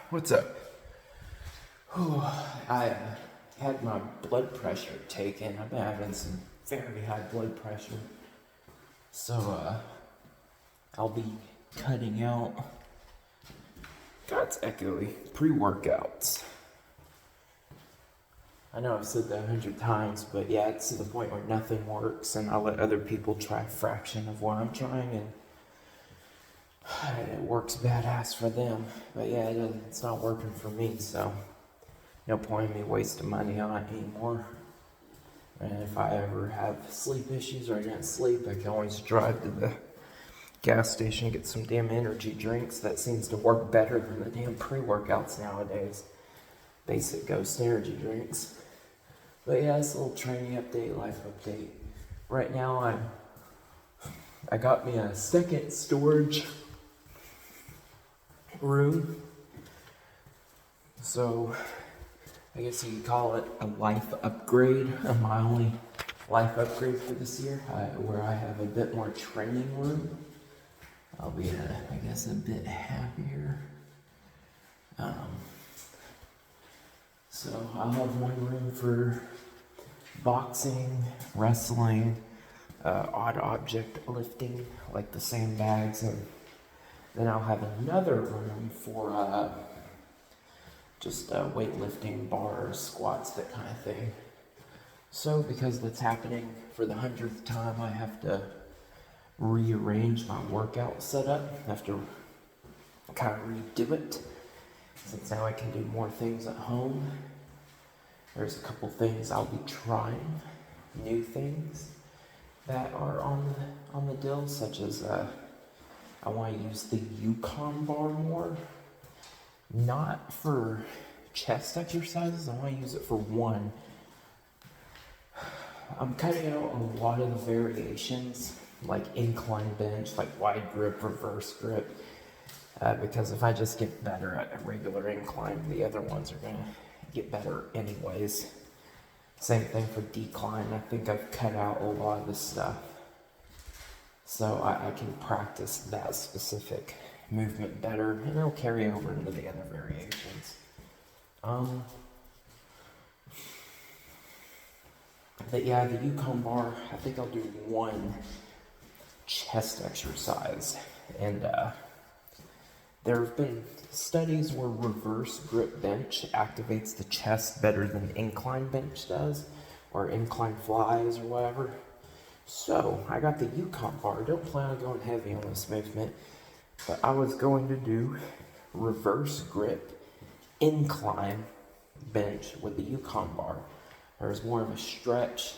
What's up? Whew, I had my blood pressure taken. I've been having some very high blood pressure. So, I'll be cutting out, God's echoey, pre-workouts. I know I've said that 100 times, but yeah, it's to the point where nothing works, and I'll let other people try a fraction of what I'm trying, and it works badass for them. But yeah, it's not working for me, so no point in me wasting money on it anymore. And if I ever have sleep issues or I didn't sleep, I can always drive to the gas station and get some damn energy drinks. That seems to work better than the damn pre-workouts nowadays. Basic Ghost energy drinks. But yeah, it's a little training update, life update. Right now I got me a second storage room. So I guess you could call it a life upgrade. My only life upgrade for this year, where I have a bit more training room. I'll be, I guess, a bit happier. So I'll have one room for boxing, wrestling, odd object lifting, like the sandbags, and then I'll have another room for just weightlifting, bars, squats, that kind of thing. So because that's happening for the 100th time, I have to rearrange my workout setup. I have to kind of redo it, since now I can do more things at home. There's a couple things I'll be trying, new things that are on the deal, such as I want to use the Yukon bar more. Not for chest exercises, I want to use it for one. I'm cutting out a lot of the variations, like incline bench, like wide grip, reverse grip, because if I just get better at a regular incline, the other ones are going to get better anyways. Same thing for decline. I think I've cut out a lot of the stuff, so I can practice that specific movement better, and it'll carry over into the other variations. But yeah, the Yukon bar, I think I'll do one chest exercise, and there have been studies where reverse grip bench activates the chest better than incline bench does, or incline flies or whatever. So I got the Yukon bar. Don't plan on going heavy on this movement, but I was going to do reverse grip incline bench with the Yukon bar. There's more of a stretch.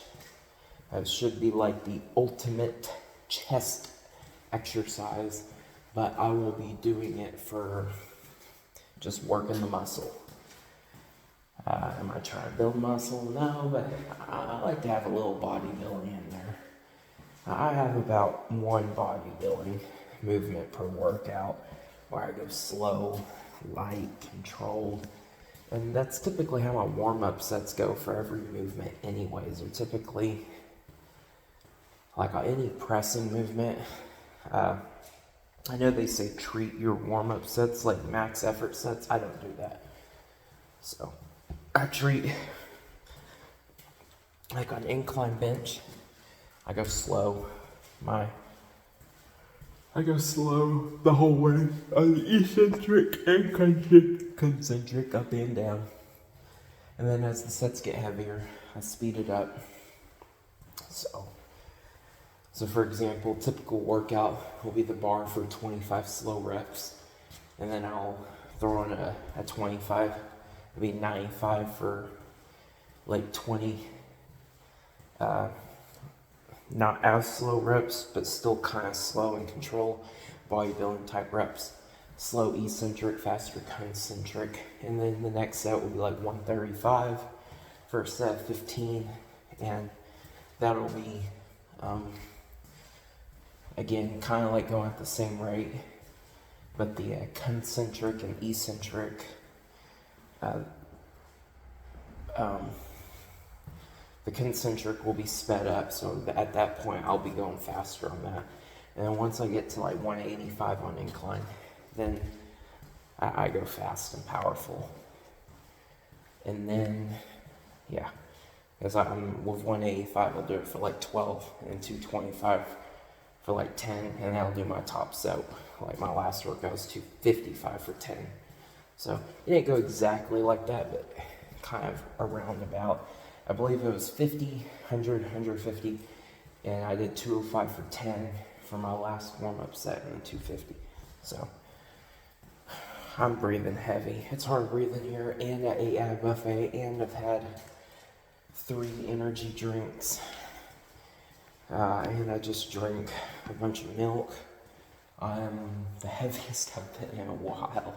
It should be like the ultimate chest exercise, but I will be doing it for just working the muscle. Am I trying to build muscle? No, but I like to have a little bodybuilding in there. I have about one bodybuilding movement per workout, where I go slow, light, controlled. And that's typically how my warm-up sets go for every movement anyways. They're typically, like on any pressing movement, I know they say treat your warm-up sets like max effort sets. I don't do that. So I treat, like on incline bench, I go slow. I go slow the whole way on the eccentric and concentric, up and down. And then as the sets get heavier, I speed it up. So for example, typical workout will be the bar for 25 slow reps. And then I'll throw in a 25, it'll be 95 for like 20, not as slow reps, but still kind of slow and control bodybuilding type reps. Slow eccentric, faster concentric. And then the next set will be like 135, first set 15, and that'll be, again, kind of like going at the same rate, but the concentric and eccentric, the concentric will be sped up, so at that point I'll be going faster on that. And then once I get to like 185 on incline, then I go fast and powerful. And then, yeah, because I'm with 185, I'll do it for like 12, and 225 for like 10, and I'll do my top set. Like my last workout was 255 for 10. So it didn't go exactly like that, but kind of around about. I believe it was 50, 100, 150, and I did 205 for 10 for my last warm-up set, and then 250. So I'm breathing heavy. It's hard breathing here, and I ate at a buffet, and I've had 3 energy drinks, and I just drank a bunch of milk. I'm the heaviest I've been in a while.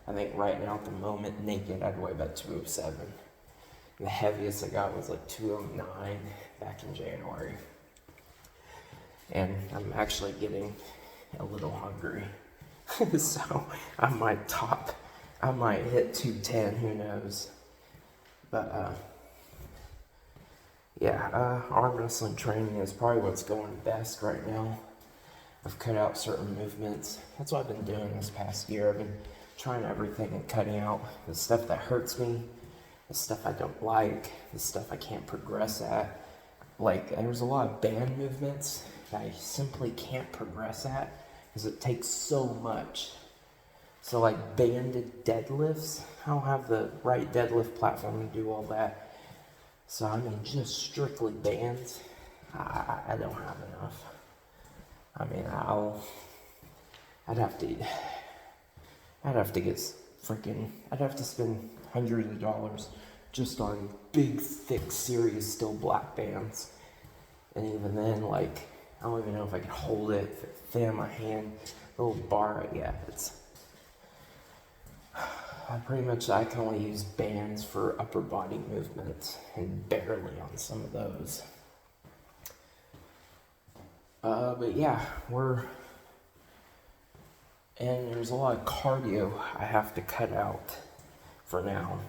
I think right now at the moment, naked, I'd weigh about 207. And the heaviest I got was like 209 back in January. And I'm actually getting a little hungry. So I might hit 210, who knows. But arm wrestling training is probably what's going best right now. I've cut out certain movements. That's what I've been doing this past year. I've been trying everything and cutting out the stuff that hurts me, the stuff I don't like, the stuff I can't progress at. Like, there's a lot of band movements that I simply can't progress at because it takes so much. So like banded deadlifts, I don't have the right deadlift platform to do all that. So I mean, just strictly bands, I don't have enough. I mean, I'd have to spend hundreds of dollars just on big, thick, serious, still black bands. And even then, like, I don't even know if I can hold it, if it fit in my hand, the little bar, I can only use bands for upper body movements, and barely on some of those. But yeah, and there's a lot of cardio I have to cut out for now.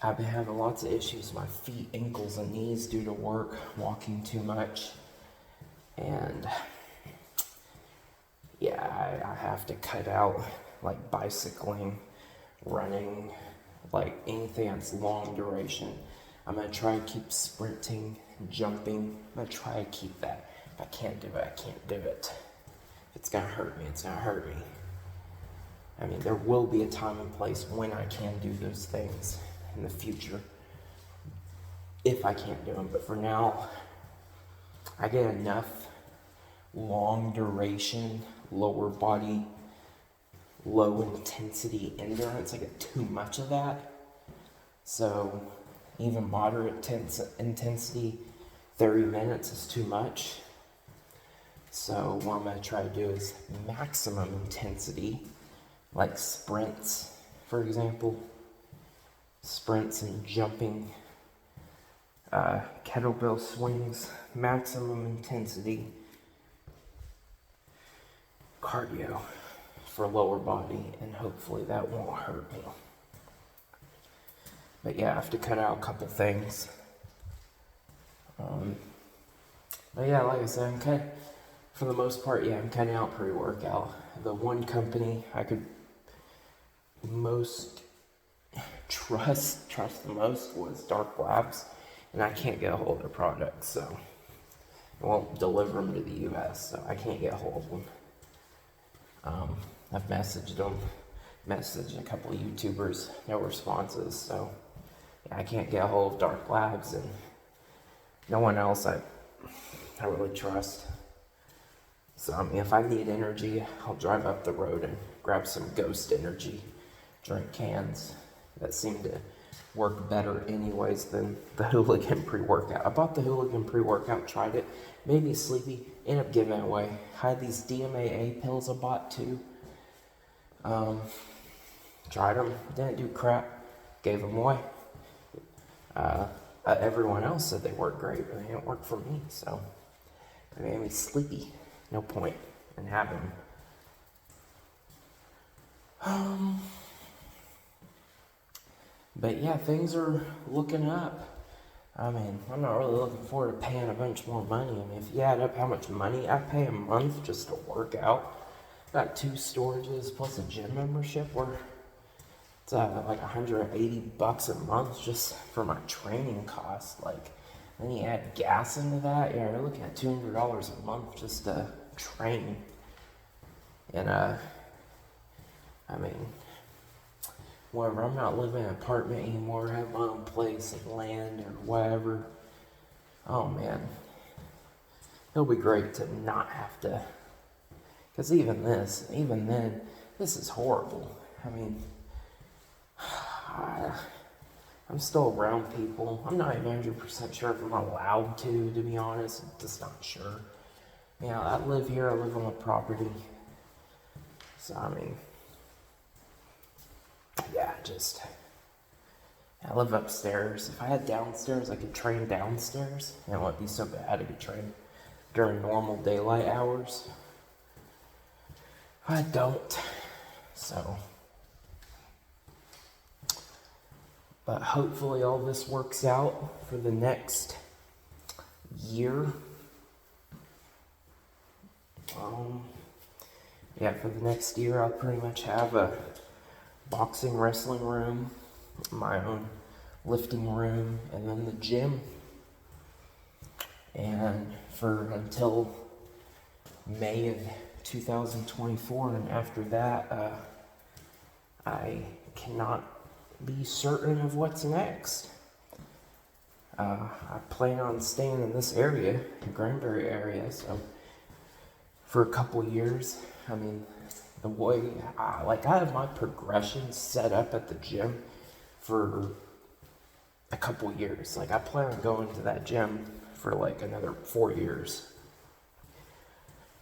I've been having lots of issues with my feet, ankles, and knees due to work, walking too much. And yeah, I have to cut out like bicycling, running, like anything that's long duration. I'm gonna try to keep sprinting, jumping. I'm gonna try to keep that. If I can't do it, I can't do it. If it's gonna hurt me, it's gonna hurt me. I mean, there will be a time and place when I can do those things in the future, if I can't do them. But for now, I get enough long duration, lower body, low intensity endurance. I get too much of that. So even moderate intensity, 30 minutes is too much. So what I'm going to try to do is maximum intensity, like sprints, for example. Sprints and jumping, kettlebell swings, maximum intensity, cardio for lower body, and hopefully that won't hurt me. But yeah, I have to cut out a couple things. But yeah, like I said, for the most part, I'm cutting out pre-workout. The one company I could most trust the most was Dark Labs, and I can't get a hold of their products, so it won't deliver them to the US, so I can't get a hold of them. I've messaged a couple of YouTubers, no responses, so yeah, I can't get a hold of Dark Labs, and no one else I really trust. So I mean, if I need energy, I'll drive up the road and grab some Ghost Energy drink cans that seem to work better anyways than the Hooligan pre-workout. I bought the Hooligan pre-workout, tried it, made me sleepy, ended up giving it away. I had these DMAA pills I bought too. Tried them, didn't do crap, gave them away. Everyone else said they worked great, but they didn't work for me, so they made me sleepy. No point in having them. But yeah, things are looking up. I mean, I'm not really looking forward to paying a bunch more money. I mean, if you add up how much money I pay a month just to work out, Got 2 storages plus a gym membership where it's like $180 a month just for my training cost. Like, then you add gas into that, yeah, you're looking at $200 a month just to train. And I mean, whatever, I'm not living in an apartment anymore, I have my own place and land or whatever. Oh man, it'll be great to not have to, because even then, this is horrible. I mean, I'm still around people. I'm not even 100% sure if I'm allowed to be honest. I'm just not sure. Yeah, I live here, I live on the property. So, I mean, yeah, I live upstairs. If I had downstairs, I could train downstairs. And it wouldn't be so bad. I could train during normal daylight hours. I don't. So, but hopefully all this works out for the next year. Yeah, for the next year, I'll pretty much have a boxing wrestling room, my own lifting room, and then the gym. And for until May of 2024, and after that, I cannot be certain of what's next. I plan on staying in this area, the Granbury area, so for a couple years. I mean, the way, I have my progression set up at the gym for a couple years. Like, I plan on going to that gym for like another 4 years.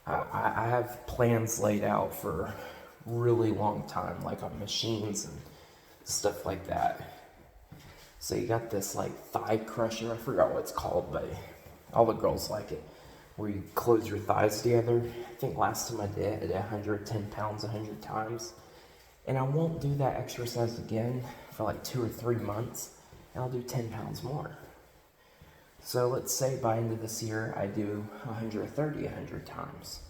I have plans laid out for a really long time, like on machines and stuff like that. So you got this like thigh crusher, I forgot what it's called, but all the girls like it, where you close your thighs together. I think last time I did 110 pounds 100 times. And I won't do that exercise again for like 2 or 3 months, and I'll do 10 pounds more. So let's say by end of this year, I do 130 100 times.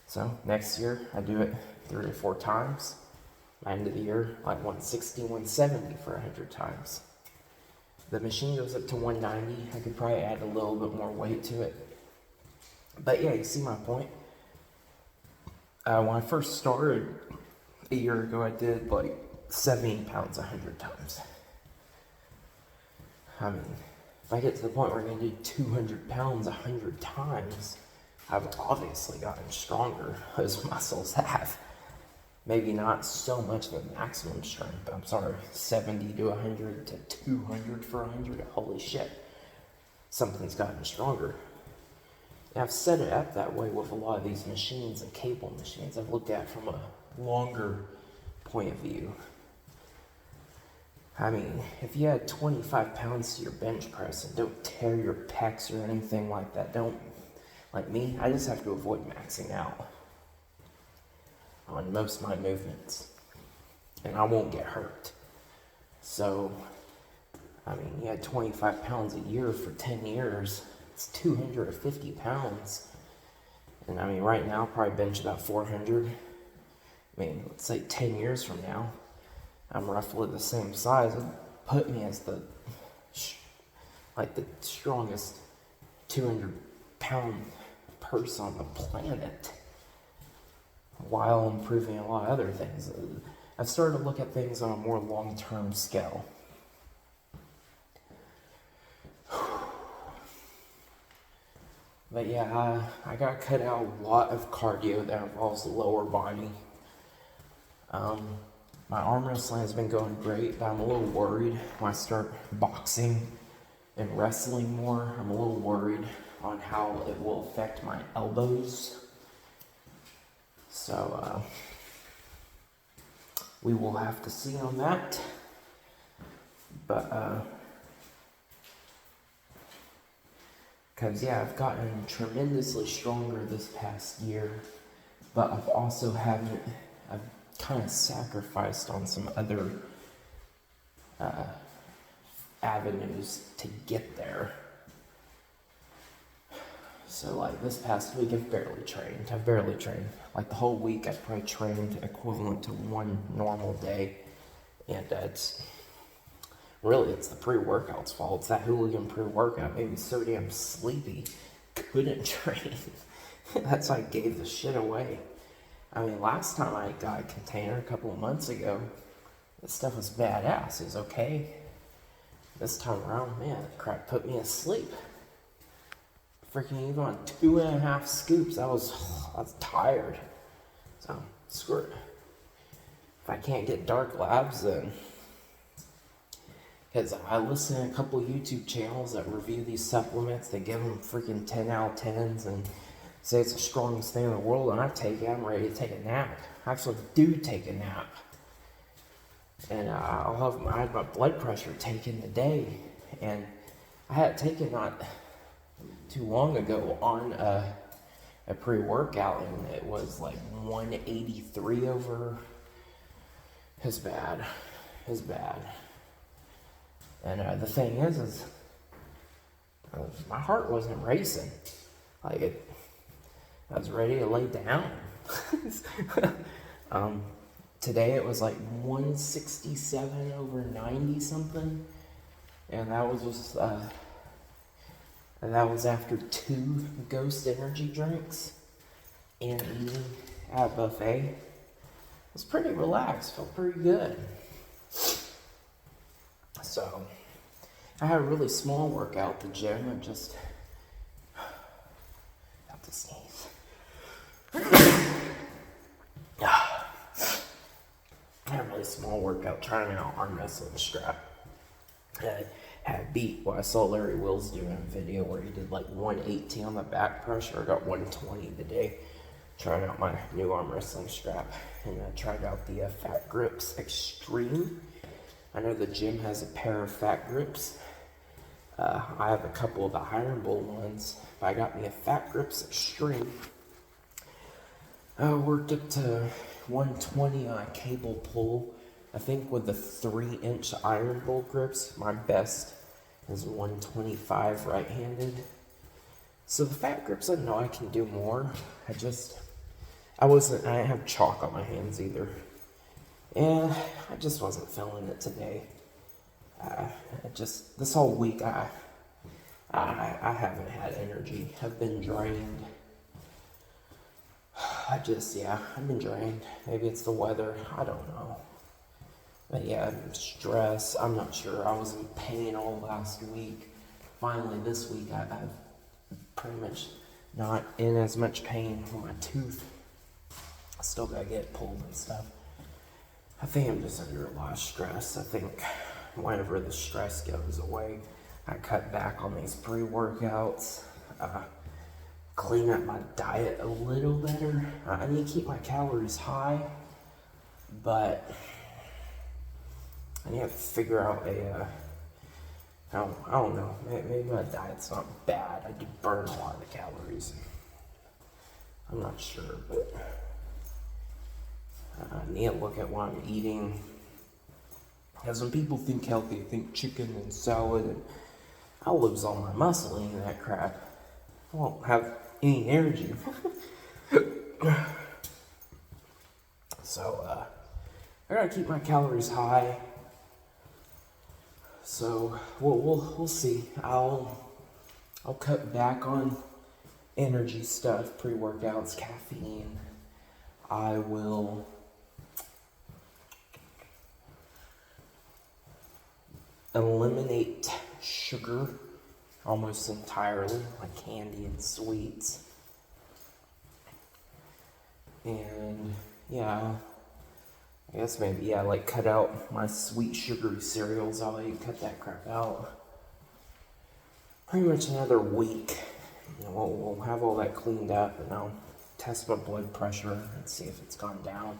So next year, I do it 3 or 4 times. By end of the year, like 160, 170 for 100 times. The machine goes up to 190. I could probably add a little bit more weight to it. But yeah, you see my point. When I first started a year ago, I did like 70 pounds 100 times. I mean, if I get to the point where I'm going to do 200 pounds 100 times, I've obviously gotten stronger. Those muscles have. Maybe not so much the maximum strength. I'm sorry, 70 to 100 to 200 for 100. Holy shit. Something's gotten stronger. And I've set it up that way with a lot of these machines and cable machines. I've looked at it from a longer point of view. I mean, if you add 25 pounds to your bench press and don't tear your pecs or anything like that, don't, like me, I just have to avoid maxing out on most of my movements, and I won't get hurt. So, I mean, you had 25 pounds a year for 10 years, it's 250 pounds. And I mean, right now, I'll probably bench about 400. I mean, let's say 10 years from now, I'm roughly the same size. It'd put me as the strongest 200-pound person on the planet, while improving a lot of other things. I've started to look at things on a more long-term scale. But yeah, I got to cut out a lot of cardio that involves the lower body. My arm wrestling has been going great, but I'm a little worried when I start boxing and wrestling more. I'm a little worried on how it will affect my elbows. So, we will have to see on that. But, because, yeah, I've gotten tremendously stronger this past year, but I've kind of sacrificed on some other avenues to get there. So like this past week I've barely trained. Like the whole week I've probably trained equivalent to one normal day. And it's the pre-workout's fault. It's that hooligan pre-workout made me so damn sleepy. Couldn't train. That's why I gave the shit away. I mean, last time I got a container a couple of months ago, this stuff was badass. It was okay. This time around, man, that crap put me asleep. Freaking even on 2.5 scoops, I was tired. So, screw it. If I can't get dark labs, then... Because I listen to a couple YouTube channels that review these supplements. They give them freaking 10 out of 10s and say it's the strongest thing in the world. And I take it, I'm ready to take a nap. I actually do take a nap. And I had my blood pressure taken today. And I had it taken not too long ago on a pre-workout. And it was like 183 over. It's bad. It's bad. And the thing is my heart wasn't racing. I was ready to lay down. Today it was like 167 over 90 something. And that was just, that was after 2 Ghost energy drinks and eating at a buffet. It was pretty relaxed, felt pretty good. So, I had a really small workout at the gym and just have to sneeze. I had a really small workout trying out arm wrestling strap. I had beat what I saw Larry Wills do in a video where he did like 118 on the back pressure. I got 120 today trying out my new arm wrestling strap. And I tried out the Fat Grips Extreme. I know the gym has a pair of Fat Grips. I have a couple of the Iron Bowl ones, but I got me a Fat Grips Extreme. I worked up to 120 on a cable pull. I think with the 3-inch Iron Bowl grips, my best is 125 right-handed. So the Fat Grips, I know I can do more. I didn't have chalk on my hands either. And I just wasn't feeling it today. This whole week, I haven't had energy. I've been drained. I've been drained. Maybe it's the weather. I don't know. But yeah, stress. I'm not sure. I was in pain all last week. Finally, this week, I've pretty much not in as much pain for my tooth. I still gotta get pulled and stuff. I think I'm just under a lot of stress. I think whenever the stress goes away, I cut back on these pre-workouts, clean up my diet a little better. I need to keep my calories high, but I need to figure out I don't know, maybe my diet's not bad. I do burn a lot of the calories. I'm not sure, but I need to look at what I'm eating. Because when people think healthy, they think chicken and salad, and I'll lose all my muscle eating that crap. I won't have any energy. So, I gotta keep my calories high. So, we'll see. I'll cut back on energy stuff, pre-workouts, caffeine. I will eliminate sugar almost entirely, like candy and sweets. And I guess maybe like cut out my sweet sugary cereals. I'll cut that crap out. Pretty much another week. We'll have all that cleaned up, and I'll test my blood pressure and see if it's gone down.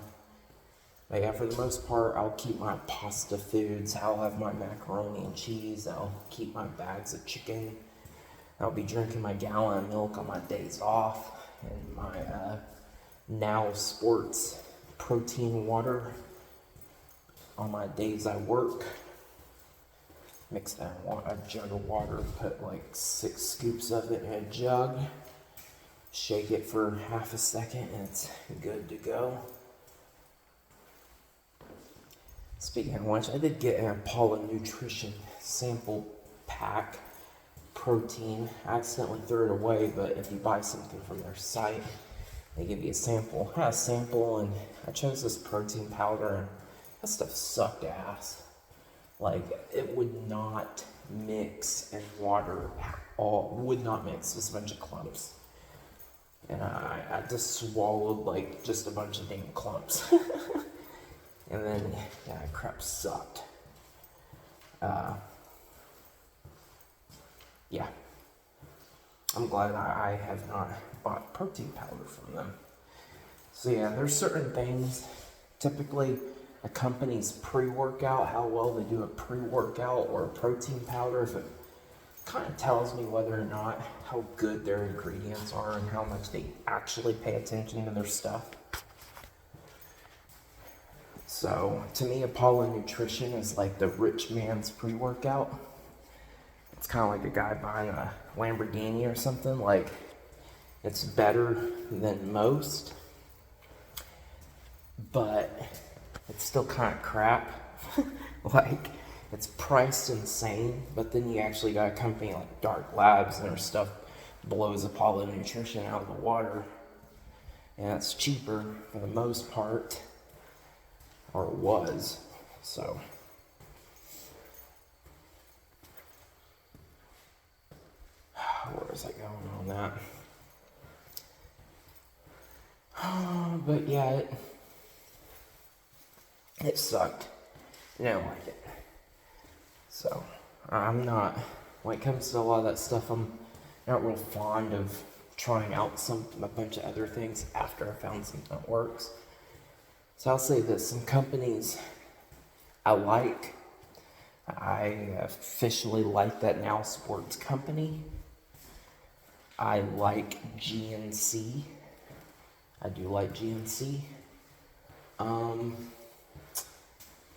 But yeah, for the most part, I'll keep my pasta foods. I'll have my macaroni and cheese. I'll keep my bags of chicken. I'll be drinking my gallon of milk on my days off, and my Now Sports protein water on my days I work. Mix that in a jug of water, put like 6 scoops of it in a jug. shake it for half a second, and it's good to go. Speaking of which, I did get an Apollo Nutrition sample pack protein. I accidentally threw it away, but if you buy something from their site, they give you a sample. I had a sample, and I chose this protein powder, and that stuff sucked ass. Like, it would not mix in water at all. Would not mix. Just a bunch of clumps. And I just swallowed, like, just a bunch of damn clumps. And then, yeah, crap sucked. Yeah. I'm glad I have not bought protein powder from them. So yeah, there's certain things, typically a company's pre-workout, how well they do a pre-workout or a protein powder, if it kind of tells me whether or not how good their ingredients are and how much they actually pay attention to their stuff. So to me, Apollo Nutrition is like the rich man's pre-workout. It's kind of like a guy buying a Lamborghini or something. Like, it's better than most, but it's still kind of crap. Like, it's priced insane, but then you actually got a company like Dark Labs and their stuff blows Apollo Nutrition out of the water, and it's cheaper for the most part, or it was. So where was I going on that? But yeah, it sucked. I didn't like it. So I'm not, when it comes to a lot of that stuff, I'm not real fond of trying out a bunch of other things after I found something that works. So I'll say this, some companies I like. I officially like that Now Sports company. I like GNC. I do like GNC.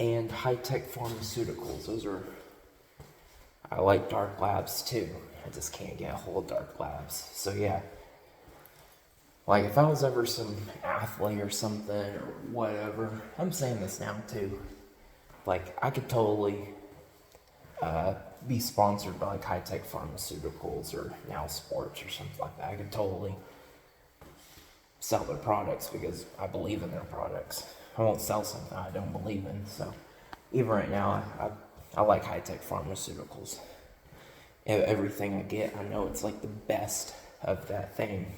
And high-tech pharmaceuticals. Those are, I like Dark Labs too. I just can't get a hold of Dark Labs. So yeah. Like, if I was ever some athlete or something or whatever, I'm saying this now too. Like, I could totally be sponsored by like high-tech pharmaceuticals or Now Sports or something like that. I could totally sell their products because I believe in their products. I won't sell something I don't believe in. So even right now, I like high-tech pharmaceuticals. Everything I get, I know it's like the best of that thing.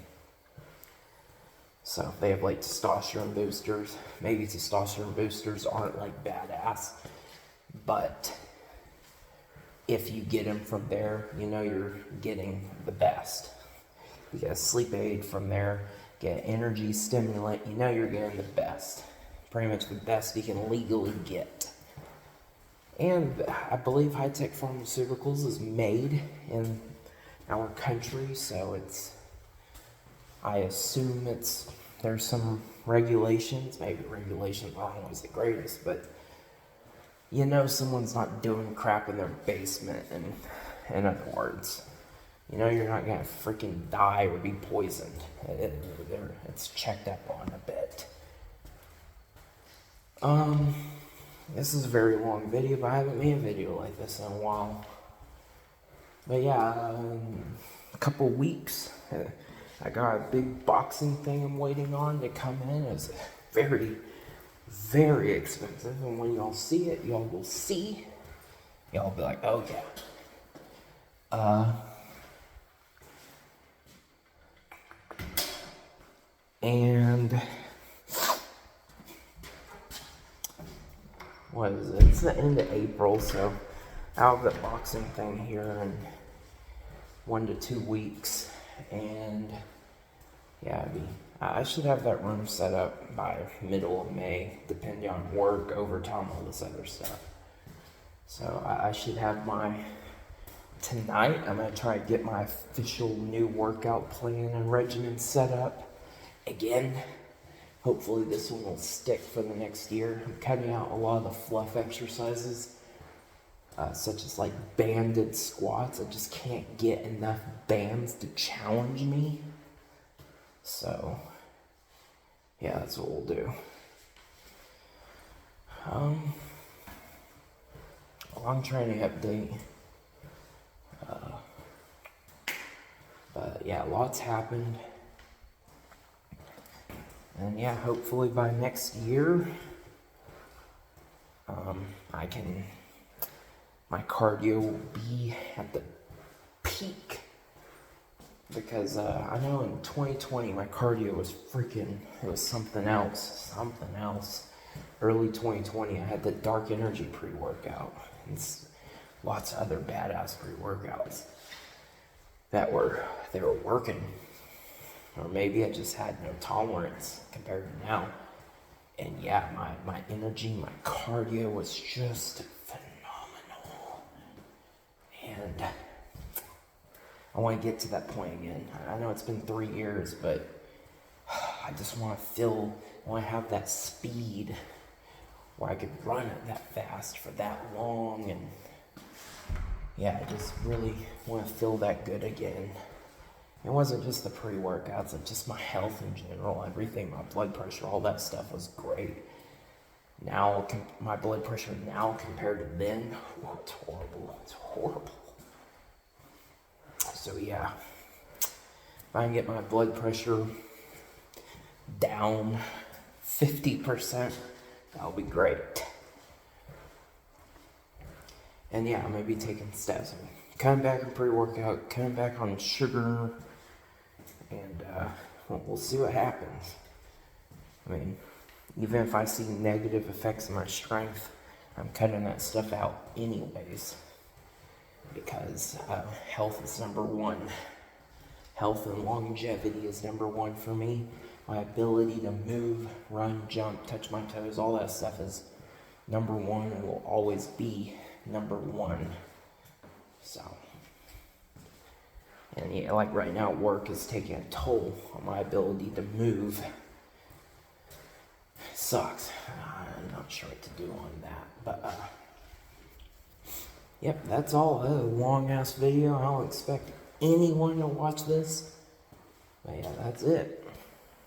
So they have like testosterone boosters. Maybe testosterone boosters aren't like badass, but if you get them from there, you know you're getting the best. You get a sleep aid from there, get an energy stimulant, you know you're getting the best. Pretty much the best you can legally get. And I believe high-tech pharmaceuticals is made in our country, so I assume there's some regulations, maybe regulations aren't always the greatest, but you know someone's not doing crap in their basement, and in other words. You know you're not gonna freaking die or be poisoned. It's checked up on a bit. This is a very long video, but I haven't made a video like this in a while. But yeah, a couple weeks, I got a big boxing thing I'm waiting on to come in. It's very, very expensive, and when y'all see it, y'all will see. Y'all be like, oh yeah. And what is it? It's the end of April, so I'll have the boxing thing here in 1 to 2 weeks, and yeah, I should have that room set up by middle of May, depending on work, overtime, all this other stuff. So I should have tonight, I'm going to try to get my official new workout plan and regimen set up again. Hopefully this one will stick for the next year. I'm cutting out a lot of the fluff exercises, such as like banded squats. I just can't get enough bands to challenge me. So, yeah, that's what we'll do. Long training update. But yeah, lots happened. And yeah, hopefully by next year, my cardio will be at the peak. Because I know in 2020 my cardio was it was something else. Early 2020 I had the Dark Energy pre-workout. And lots of other badass pre-workouts they were working. Or maybe I just had no tolerance compared to now. And yeah, my energy, my cardio was just phenomenal. And I want to get to that point again. I know it's been 3 years, but I just want to have that speed where I could run it that fast for that long. And yeah, I just really want to feel that good again. It wasn't just the pre-workouts, it's just my health in general, everything, my blood pressure, all that stuff was great. Now, my blood pressure now compared to then, it's horrible. It's horrible. So yeah, if I can get my blood pressure down 50%, that'll be great. And yeah, I may be taking steps. Coming back on pre-workout, coming back on sugar, and we'll see what happens. I mean, even if I see negative effects on my strength, I'm cutting that stuff out anyways. Because health is number one. Health and longevity is number one for me. My ability to move, run, jump, touch my toes, all that stuff is number one and will always be number one. So, and yeah, like right now, work is taking a toll on my ability to move. It sucks. I'm not sure what to do on that, but yep, that's all. A long ass video. I don't expect anyone to watch this. But yeah, that's it.